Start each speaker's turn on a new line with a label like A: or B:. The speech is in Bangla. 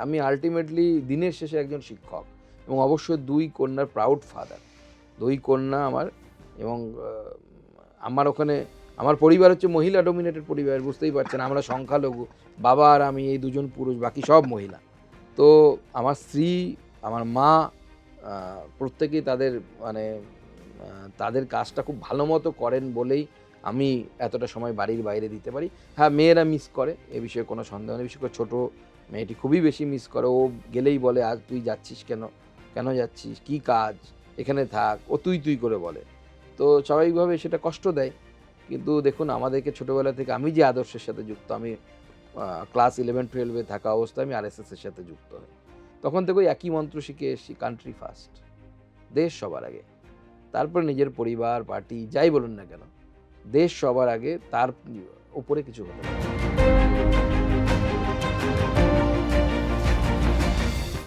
A: আমি আলটিমেটলি দিনের শেষে একজন শিক্ষক এবং অবশ্যই 2 কন্যার প্রাউড ফাদার। 2 কন্যা আমার এবং আমার ওখানে আমার পরিবার হচ্ছে মহিলা ডমিনেটেড পরিবার, বুঝতেই পারছেন, আমরা সংখ্যালঘু। বাবা আর আমি এই 2জন পুরুষ, বাকি সব মহিলা। তো আমার স্ত্রী, আমার মা প্রত্যেকেই তাদের মানে তাদের কাজটা খুব ভালো মতো করেন বলেই আমি এতটা সময় বাড়ির বাইরে দিতে পারি। হ্যাঁ, মেয়েরা মিস করে, এ বিষয়ে কোনো সন্দেহ নেই। বিশেষ করে ছোটো মেয়েটি খুবই বেশি মিস করে। ও গেলেই বলে, আজ তুই যাচ্ছিস কেন? কেন যাচ্ছিস? কী কাজ? এখানে থাক। ও তুই তুই করে বলে। তো স্বাভাবিকভাবে সেটা কষ্ট দেয়। কিন্তু দেখুন, আমাদেরকে ছোটোবেলা থেকে আমি যে আদর্শের সাথে যুক্ত, আমি ক্লাস 11-12 থাকা অবস্থায় আমি আরএসএসের সাথে যুক্ত হই। তখন থেকে ওই একই মন্ত্র শিখে এসেছি, কান্ট্রি ফার্স্ট, দেশ সবার আগে। তারপরে নিজের পরিবার, পার্টি যাই বলুন না কেন, দেশ সবার আগে, তার উপরে কিছু হতে পারে না।